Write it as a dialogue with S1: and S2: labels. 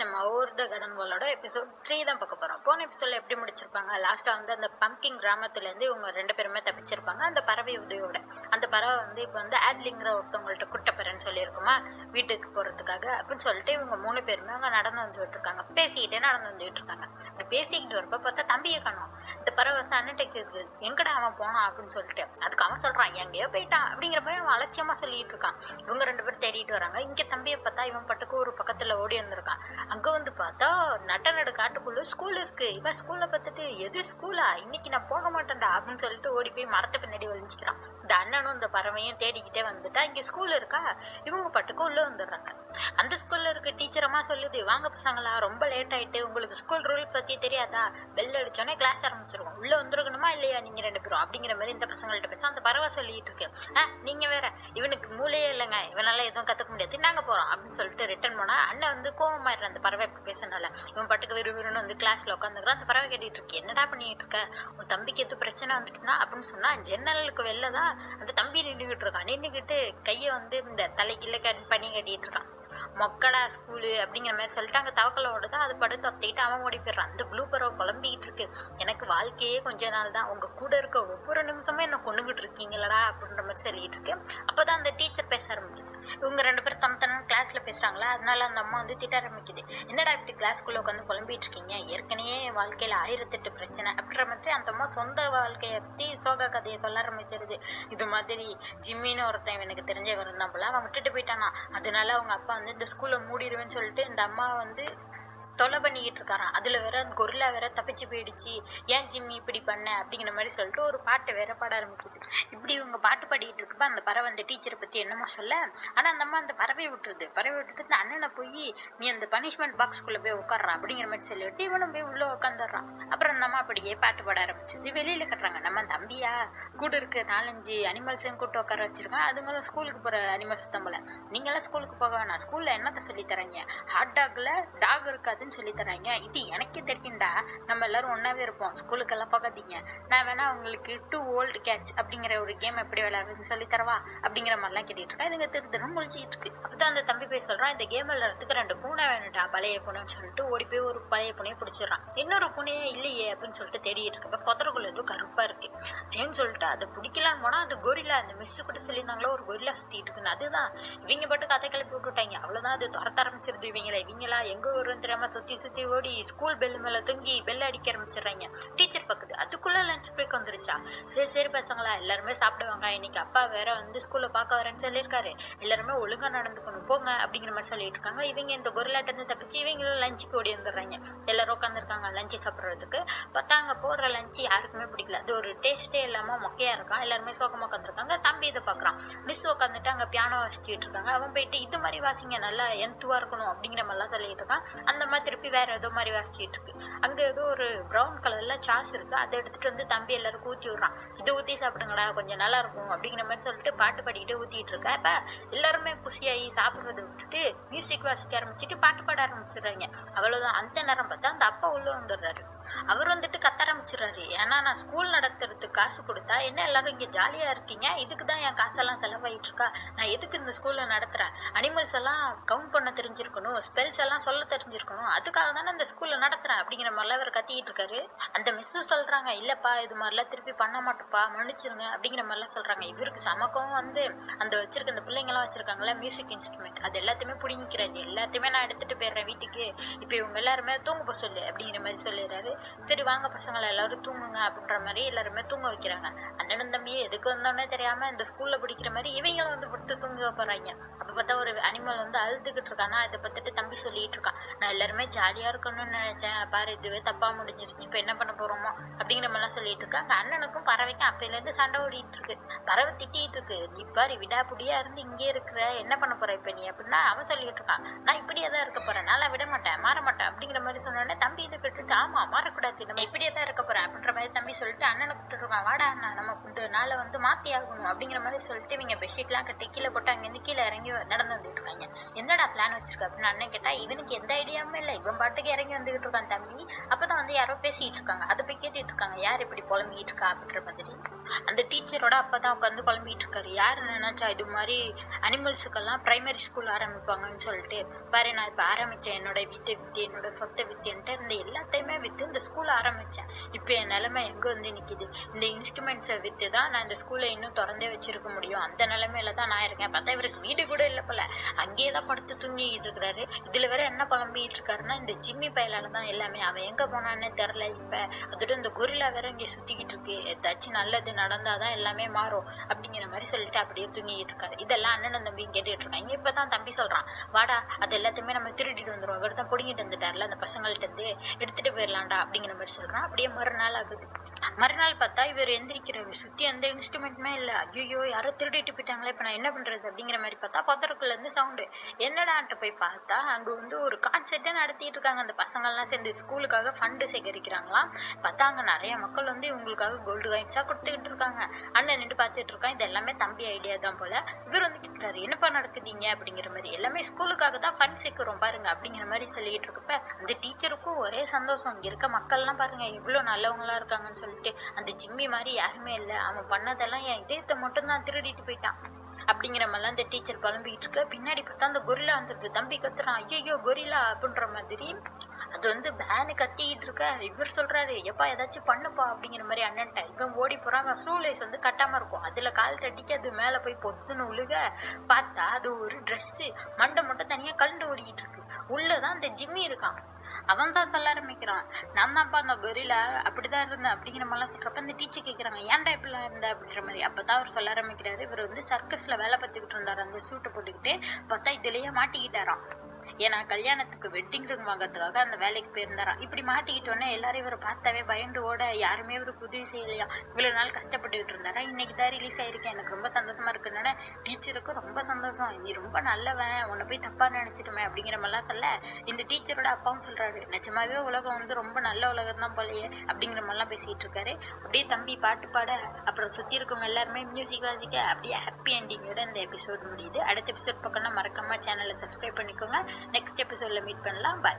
S1: நம்ம over the garden வேர்ல்டோட episode 3 தான் பார்க்க போகிறோம். போன எபிசோடில் எப்படி முடிச்சிருப்பாங்க, லாஸ்ட்டாக வந்து அந்த பம்கின் கிராமத்துலேருந்து இவங்க 2 பேருமே தப்பிச்சிருப்பாங்க அந்த பறவை உதவியோட. அந்த பறவை வந்து இப்போ வந்து ஆட்லிங்கிற ஒருத்தவங்கள்ட்ட குட்டப்பறன்னு சொல்லியிருக்குமா வீட்டுக்கு போகிறதுக்காக அப்படின்னு சொல்லிட்டு இவங்க 3 பேருமே அங்கே நடந்து வந்துட்டு இருக்காங்க. பேசிக்கிட்டே நடந்து வந்துட்டு இருக்காங்க. அப்படி பேசிக்கிட்டு வரப்போ பார்த்தா தம்பியை காணோம். இந்த பறவை வந்து அண்ணனுக்கு இருக்குது, எங்கடா அவன் போனான் அப்படின்னு சொல்லிட்டு அதுக்கு அவன் சொல்கிறான் எங்கேயோ போயிட்டான் அப்படிங்கிற மாதிரி அவன் அலட்சியமாக சொல்லிட்டு இருக்கான். இவங்க 2 பேரும் தேடிட்டு வராங்க. இங்கே தம்பியை பார்த்தா இவன் பட்டுக்கு ஒரு பக்கத்தில் ஓடி வந்திருக்கான். அங்கே வந்து பார்த்தா நடு காட்டுக்குள்ள ஸ்கூல் இருக்கு. இவன் ஸ்கூல்ல பார்த்துட்டு எது ஸ்கூலா, இன்னைக்கு நான் போக மாட்டேன்டா அப்படின்னு சொல்லிட்டு ஓடி போய் மரத்தை பின்னாடி ஒழிஞ்சிக்கிறான். இந்த அண்ணனும் இந்த பறவையும் தேடிக்கிட்டே வந்துட்டா இங்கே ஸ்கூல் இருக்கா. இவங்க பட்டுக்கு உள்ள வந்துடுறாங்க. அந்த ஸ்கூல்ல இருக்க டீச்சரமா சொல்லுது, வாங்க பசங்களா ரொம்ப லேட் ஆயிட்டு, உங்களுக்கு ஸ்கூல் ரூல் பத்தி தெரியாதா, பெல் அடிச்சோன்னே கிளாஸ் ஆரம்பிச்சிருக்கோம், உள்ள வந்துருக்கணுமா இல்லையா நீங்க 2 பேரும் அப்படிங்கிற மாதிரி இந்த பசங்கள்ட்ட பேச அந்த பறவை சொல்லிட்டு இருக்கு. நீங்க வேற, இவனுக்கு மூளையே இல்லைங்க, இவனால எதுவும் கத்துக்க முடியாது, நாங்க போறோம் அப்படின்னு சொல்லிட்டு ரிட்டர்ன் போனா அண்ணன் வந்து கோவமாயிடுற அந்த பறவை இப்படி பேசுனால. இவன் பட்டுக்கு விறுவிறுன்னு வந்து கிளாஸ்ல உட்காந்துக்கிறான். அந்த பறவை கேட்டுட்டு இருக்கு, என்னடா பண்ணிட்டு இருக்க, உன் தம்பிக்கு எதுவும் பிரச்சனை வந்துட்டுனா அப்படின்னு சொன்னா ஜன்னலுக்கு வெளில தான் அந்த தம்பி நின்றுகிட்டு இருக்கான். நின்றுகிட்டு கையை வந்து இந்த தலைக்குள்ள பண்ணி கட்டிட்டு இருக்கான். மொக்கடா ஸ்கூலு அப்படிங்கிற மாதிரி சொல்லிட்டு அங்கே தவக்கலோடு தான் அது படுத்து தொத்திட்டு அவன் ஓடி போயிடுறான். அந்த ப்ளூ பறவை குழம்பிக்கிட்டு இருக்கு, எனக்கு வாழ்க்கையே கொஞ்ச நாள் தான், உங்க கூட இருக்க ஒவ்வொரு நிமிஷமும் என்ன கொண்டுகிட்டு இருக்கீங்களடா அப்படின்ற மாதிரி சொல்லிட்டு இருக்கு. அப்போதான் அந்த டீச்சர் பேச ஆரம்பிக்குது. இவங்க 2 பேரும் தன கிளாஸ்ல பேசுறாங்களா, அதனால அந்த அம்மா வந்து திட்ட ஆரம்பிக்குது. என்னடா இப்படி கிளாஸ்க்குள்ள உட்காந்து குழம்பிட்டு இருக்கீங்க, ஏற்கனவே வாழ்க்கையில 1008 பிரச்சனை அப்படின்ற மாதிரி அந்த அம்மா சொந்த வாழ்க்கையை பத்தி சோக கதையை சொல்ல ஆரம்பிச்சிருது. இது மாதிரி ஜிம்மின்னு ஒருத்தன் எனக்கு தெரிஞ்சவன் இருந்தான் போல, அவன் விட்டுட்டு போயிட்டானா, அதனால அவங்க அப்பா வந்து இந்த ஸ்கூலை மூடிடுவேன்னு சொல்லிட்டு இந்த அம்மா வந்து தொலை பண்ணிக்கிட்டு இருக்காராம். அதில் வேற கொரில்லா வேற தப்பிச்சு போயிடுச்சு, ஏன் ஜிம்மி இப்படி பண்ண அப்படிங்கிற மாதிரி சொல்லிட்டு ஒரு பாட்டு வேற பாட ஆரம்பிக்குது. இப்படி இவங்க பாட்டு பாடிக்கிட்டு இருக்கப்ப அந்த பறவை அந்த டீச்சரை பற்றி என்னமோ சொல்ல, ஆனால் அந்த அம்மா அந்த பறவையை விட்டுருது. பறவை விட்டுட்டு இந்த அண்ணனை போய் நீ அந்த பனிஷ்மெண்ட் பாக்ஸ்குள்ளே போய் உட்காடுறான் அப்படிங்கிற மாதிரி சொல்லிவிட்டு இவனும் போய் உள்ளே உட்காந்துடுறான். அப்புறம் அந்த அம்மா அப்படியே பாட்டு பாட ஆரம்பிச்சது. வெளியில் கட்டுறாங்க. நம்ம தம்பியா கூட இருக்க 4-5 அனிமல்ஸையும் கூட்டு உட்கார வச்சிருக்கோம், அதுங்களும் ஸ்கூலுக்கு போகிற அனிமல்ஸ் தான் போல. நீங்களாம் ஸ்கூலுக்கு போக வேணாம், ஸ்கூலில் என்னத்தை சொல்லித்தராங்க, ஹாட் டாக்ல டாக் இருக்காது சொல்லி தராங்க, இது எனக்கே தெரியும்டா, நம்ம எல்லாரும் ஒன்னாவே இருப்போம், ஸ்கூலுக்கெல்லாம் பார்க்காதீங்க, நான் வேணா உங்களுக்கு 2 ஓல்டு கேட்ச் அப்படிங்கிற ஒரு கேம் எப்படி விளையாடுறதுன்னு சொல்லி தரவா அப்படிங்கிற மாதிரிலாம் கேட்டுட்டு இருக்கேன். இதுங்க திருத்தரும் முழிச்சிட்டு இருக்கு. அப்பதான் அந்த தம்பி போய் சொல்றான், இந்த கேம் விளையாடுறதுக்கு 2 பூனை வேணும்டா, பழைய பூனைன்னு சொல்லிட்டு ஓடி போய் ஒரு பழைய பூனையை பிடிச்சிடறான். இன்னொரு பூனையே இல்லையே அப்படின்னு சொல்லிட்டு தேடிட்டு இருக்கப்ப புதருக்குள்ள ஏதோ கருப்பா இருக்கு. சரின்னு சொல்லிட்டு அதை பிடிக்கலான்னு போனா அது கொரில்லா, அந்த மிஸ் கூட சொல்லியிருந்தாங்களோ ஒரு கொரில்லா சுத்திட்டு இருக்குன்னு. அதுதான் இவங்க பாட்டு கதை கிளப்பி விட்டுட்டாங்க. அவ்வளவுதான், அது துரத்த ஆரம்பிச்சிருது. இவங்களா எங்க வரும்னு தெரியாம சுத்தி ஓடி ஸ்கூல் பெல் மேல தூங்கி பெல் அடிக்க ஆரம்பிச்சிடுறாங்க. டீச்சர் பக்கத்து அதுக்குள்ள லஞ்ச் பிரேக் வந்துருச்சா. சரி பசங்களா, எல்லாருமே சாப்பிடுவாங்க, இன்னைக்கு அப்பா வேற வந்து ஸ்கூல்ல பார்க்க வரேன்னு சொல்லியிருக்காரு, எல்லாருமே ஒழுங்கா நடந்துக்கணும் போங்க அப்படிங்கிற மாதிரி சொல்லிட்டு இருக்காங்க. இவங்க இந்த கொரில்லாட்ட இருந்து தப்பிச்சு இவங்களும் லஞ்சுக்கு ஓடி வந்துடுறாங்க. எல்லாரும் உட்காந்துருக்காங்க லஞ்சு சாப்பிட்றதுக்கு. பார்த்தா அங்கே போடுற லஞ்சு யாருக்குமே பிடிக்கல, அது ஒரு டேஸ்டே இல்லாமல் மொக்கையா இருக்கான். எல்லாருமே சோகமாக உட்காந்துருக்காங்க. தம்பி இதை பார்க்குறான். மிஸ் உட்காந்துட்டு அங்கே பியானோ வாசிச்சுட்டு இருக்காங்க. அவன் போயிட்டு இது மாதிரி வாசிங்க, நல்லா எந்துவா இருக்கணும் அப்படிங்கிற மாதிரிலாம் சொல்லிட்டு இருக்கான். அந்த மாதிரி திருப்பி வேற ஏதோ மாதிரி வாசிச்சுட்டு இருக்கு. அங்க ஏதோ ஒரு ப்ரௌன் கலர்ல சாஸ் இருக்கு, அதை எடுத்துட்டு வந்து தம்பி எல்லாருக்கும் ஊத்தி விடுறான். இதை ஊத்தி சாப்பிடுங்கடா கொஞ்சம் நல்லா இருக்கும் அப்படிங்கிற மாதிரி சொல்லிட்டு பாட்டு பாடிக்கிட்டு ஊத்திட்டு இருக்கா. இப்ப எல்லாருமே குசியாகி சாப்பிட்றதை விட்டுட்டு மியூசிக் வாசிக்க ஆரம்பிச்சுட்டு பாட்டு பாட ஆரம்பிச்சிடுறாங்க. அவ்வளவுதான். அந்த நேரம் பார்த்தா அந்த அப்பா உள்ள வந்துடுறாரு. அவர் வந்துட்டு கத்த ஆரம்பிச்சிடறாரு, ஏன்னா நான் ஸ்கூல் நடத்துறதுக்கு காசு கொடுத்தா என்ன எல்லாரும் இங்கே ஜாலியாக இருக்கீங்க, இதுக்கு தான் என் காசெல்லாம் செலவாயிட்டு இருக்கா, நான் எதுக்கு இந்த ஸ்கூலில் நடத்துகிறேன், அனிமல்ஸ் எல்லாம் கவுண்ட் பண்ண தெரிஞ்சிருக்கணும், ஸ்பெல்ஸ் எல்லாம் சொல்ல தெரிஞ்சிருக்கணும், அதுக்காக தானே இந்த ஸ்கூலில் நடத்துகிறேன் அப்படிங்கிற மாதிரிலாம் அவர் கத்திக்கிட்டு இருக்காரு. அந்த மிஸ்ஸு சொல்கிறாங்க, இல்லைப்பா இது மாதிரிலாம் திருப்பி பண்ண மாட்டோப்பா, மன்னிச்சிருங்க அப்படிங்கிற மாதிரிலாம் சொல்கிறாங்க. இவருக்கு சமக்கம் வந்து அந்த வச்சிருக்க இந்த பிள்ளைங்களாம் வச்சிருக்காங்களா மியூசிக் இன்ஸ்ட்ருமெண்ட், அது எல்லாத்தையுமே பிடிங்கிறது, எல்லாத்தையுமே நான் எடுத்துகிட்டு போயிடுறேன் வீட்டுக்கு, இப்போ இவங்க எல்லாருமே தூங்க போக சொல்லு அப்படிங்கிற மாதிரி சொல்லிடுறாரு. சரி வாங்க பசங்களை எல்லாரும் தூங்குங்க அப்படின்ற மாதிரி எல்லாருமே தூங்க வைக்கிறாங்க. அண்ணனும் தம்பியே எதுக்கு வந்தோடனே தெரியாம இந்த ஸ்கூல்ல பிடிக்கிற மாதிரி இவங்களும் வந்து படுத்து தூங்க போறாங்க. அப்ப பார்த்தா ஒரு அனிமல் வந்து அழுதுகிட்டு இருக்கானா, இதை பார்த்துட்டு தம்பி சொல்லிட்டு இருக்கான், நான் எல்லாருமே ஜாலியா இருக்கணும்னு நினைச்சேன், பாரு இதுவே தப்பா முடிஞ்சிருச்சு, இப்ப என்ன பண்ண போறோமோ அப்படிங்கிற மாதிரிலாம் சொல்லிட்டு இருக்காங்க. அண்ணனுக்கும் பறவைக்கும் அப்பையில இருந்து சண்டை ஓடிட்டு இருக்கு. பறவை திட்டிட்டு இருக்கு, நீ பாரு விடாப்புடியா இருந்து இங்கே இருக்கிற, என்ன பண்ண போற இப்ப நீ அப்படின்னா அவன் சொல்லிட்டு இருக்கான், நான் இப்படியே தான் இருக்க போறேன், நல்லா விட மாட்டேன், மாற மாட்டேன் அப்படிங்கிற மாதிரி சொன்னோடனே தம்பி இது கேட்டுட்டு ஆமா மாறக்கூடாது, நம்ம இப்படியே தான் இருக்க போறேன் அப்படின்ற மாதிரி தம்பி சொல்லிட்டு அண்ணனை கூப்பிட்டு இருக்கான், வாடா அண்ணா நம்ம இந்த நாளை வந்து மாத்தி ஆகணும் அப்படிங்கிற மாதிரி சொல்லிட்டு இவங்க பெட்ஷீட்லாம் கட்டி கீழே போட்டு அங்கேருந்து கீழே இறங்கி நடந்து வந்துட்டு இருக்காங்க. என்னடா பிளான் வச்சிருக்க அப்படின்னு அண்ணன் கேட்டா, இவனுக்கு எந்த ஐடியாவுமே இல்லை, இவன் பாட்டுக்கு இறங்கி வந்துகிட்டு இருக்கான் தம்பி. அப்பதான் வந்து யாரோ பேசிட்டு இருக்காங்க, அதை போய் கேட்டுட்டு இருக்காங்க, யார் இப்படி புலம்பிக்கிட்டு இருக்கா அப்படின்ற மாதிரி. அந்த டீச்சரோட அப்பா தான் உட்காந்து புலம்பிட்டு இருக்காரு. யார் நினைச்சா இது மாதிரி அனிமல்ஸுக்கெல்லாம் பிரைமரி ஸ்கூல் ஆரம்பிப்பாங்கன்னு சொல்லிட்டு, பாரு நான் இப்போ ஆரம்பித்தேன், என்னோட வீட்டை விற்று என்னோட சொத்தை விற்றுன்ட்டு இந்த எல்லாத்தையுமே விற்று இந்த ஸ்கூல் ஆரம்பித்தேன். இப்போ என் நிலைமை எங்கே வந்து நிற்கிது? இந்த இன்ஸ்ட்ருமெண்ட்ஸை விற்று தான் நான் இந்த ஸ்கூலை இன்னும் திறந்தே வச்சிருக்க முடியும். அந்த நிலைமையில தான் நான் இருக்கேன். பார்த்தா இவருக்கு வீடு கூட இல்லை போல, அங்கேயே தான் படுத்து தூங்கிட்டு இருக்கிறாரு. இதில் வேற என்ன புலம்பிட்டு இருக்காருன்னா, இந்த ஜிம்மி பயலால தான் எல்லாமே. அவன் எங்கே போனான்னு தெரில. இப்போ அதோட இந்த கொரில்லா வேற இங்கே சுற்றிக்கிட்டு இருக்கு. ஏதாச்சும் நல்லது நடந்தாதான் எல்லாமே மாறும் அப்படிங்கிற மாதிரி சொல்லிட்டு அப்படியே தூங்கிட்டு இருக்காரு. இதெல்லாம் அண்ணன் தம்பியும் கேட்டுட்டு இருக்காங்க. இப்பதான் தம்பி சொல்றான், வாடா அது எல்லாத்தையுமே நம்ம திருடிட்டு வந்துடும், இவர் தான் பிடிங்கிட்டு வந்துட்டார்ல அந்த பசங்கள்ட்ட இருந்து, எடுத்துட்டு போயிடலாம்டா அப்படிங்கிற மாதிரி சொல்றான். அப்படியே மறுநாள் ஆகுது. மறுநாள் பார்த்தா இவர் எந்திரிக்கிறாரு. சுத்தி எந்த இன்ஸ்ட்ருமெண்ட்டுமே இல்லை. ஐயோ யாரோ திருடிட்டு போயிட்டாங்களே, இப்போ நான் என்ன பண்றது அப்படிங்கிற மாதிரி பார்த்தா பதறக்குள்ள இருந்து சவுண்டு. என்னடான்ட்டு போய் பார்த்தா அங்க வந்து ஒரு கான்செர்ட்டே நடத்திட்டு இருக்காங்க. அந்த பசங்கள்லாம் சேர்ந்து ஸ்கூலுக்காக ஃபண்டு சேகரிக்கிறாங்களாம். பார்த்தா அங்க நிறைய மக்கள் வந்து இவங்களுக்காக கோல்டு காயின்ஸா கொடுத்துக்கிட்டு இருக்காங்க. அண்ணன் நின்று பார்த்துட்டு இருக்கான். இது எல்லாமே தம்பி ஐடியா தான் போல. இவர் வந்து கேட்கிறாரு, என்னப்பா நடக்குதுங்க அப்படிங்கிற மாதிரி. எல்லாமே ஸ்கூலுக்காக தான் ஃபண்ட் சேர்க்கிறோம் பாருங்க அப்படிங்கிற மாதிரி சொல்லிட்டு இருக்கப்ப அந்த டீச்சருக்கும் ஒரே சந்தோஷம். இங்க இருக்க மக்கள்லாம் பாருங்க இவ்வளவு நல்லவங்களா இருக்காங்கன்னு சொல்லிட்டு. அந்த ஜிம்மி மாதிரி யாருமே இல்லை, அவன் பண்ணதெல்லாம் என் இதயத்தை மட்டும் தான் திருடிட்டு போயிட்டான் அப்படிங்கிற மாதிரிலாம் அந்த டீச்சர் புலம்பிக்கிட்டு இருக்க. பின்னாடி பார்த்தா அந்த கொரில்லா வந்துருக்கு. தம்பி கத்துறான், ஐயோ கொரில்லா அப்படின்ற மாதிரி. அது வந்து பேனு கத்திக்கிட்டு இருக்க. இவர் சொல்றாரு, எப்பா ஏதாச்சும் பண்ணுப்பா அப்படிங்கிற மாதிரி அண்ணன்ட்ட. இவன் ஓடி போறான். அவன் ஷூலேஸ் வந்து கட்டாம இருக்கும், அதுல கால் தட்டிக்கு அது மேல போய் பொத்துன்னு உழுக. பார்த்தா அது ஒரு ட்ரெஸ்ஸு, மண்டை மட்டும் தனியா கலண்டு ஓடிக்கிட்டு இருக்கு. உள்ளதான் அந்த ஜிம்மி இருக்கான். அவன் தான் சொல்ல ஆரம்பிக்கிறான், நான் தான்ப்பா அந்த கொரில்லா, அப்படிதான் இருந்தேன் அப்படிங்கிற மாதிரிலாம் சொல்றப்ப அந்த டீச்சர் கேட்குறாங்க, ஏன்டா இப்படிலாம் இருந்த அப்படிங்கிற மாதிரி. அப்பதான் அவர் சொல்ல ஆரம்பிக்கிறாரு, இவர் வந்து சர்க்கஸ்ல வேலை பார்த்துக்கிட்டு இருந்தாரு அந்த சூட்டை போட்டுக்கிட்டு. பார்த்தா இதுலயே மாட்டிக்கிட்டாராம். ஏன்னா கல்யாணத்துக்கு வெட்டிங் ரிங் வாங்கிறதுக்காக அந்த வேலைக்கு போயிருந்தாராம். இப்படி மாட்டிக்கிட்டோன்னே எல்லாரும் இவரை பார்த்தாவே பயந்து ஓட, யாருமே இவருக்கு உதவி செய்யலையா. இவ்வளவு நாள் கஷ்டப்பட்டுக்கிட்டு இருந்தாரா, இன்னைக்கு தான் ரிலீஸ் ஆயிருக்கேன், எனக்கு ரொம்ப சந்தோஷமா இருக்குன்னு. டீச்சருக்கும் ரொம்ப சந்தோஷம், நீ ரொம்ப நல்லவன், உன்னை போய் தப்பா நினைச்சிட்டுமே அப்படிங்கிற மாதிரிலாம் சொல்ல, இந்த டீச்சரோட அப்பாவும் சொல்றாரு, நிஜமாவே உலகம் வந்து ரொம்ப நல்ல உலகம் தான் போலையே அப்படிங்கிற மாதிரிலாம் பேசிட்டு இருக்காரு. அப்படியே தம்பி பாட்டு பாட, அப்புறம் சுத்தி இருக்கவங்க எல்லாருமே மியூசிக் வாசிக்க, அப்படியே ஹாப்பி எண்டிங்கோட இந்த எபிசோட் முடியுது. அடுத்த எபிசோட் பக்கம்னா மறக்காம சேனலை சப்ஸ்கிரைப் பண்ணிக்கோங்க. நெக்ஸ்ட் எபிசோட்ல மீட் பண்ணலாம். பாய்.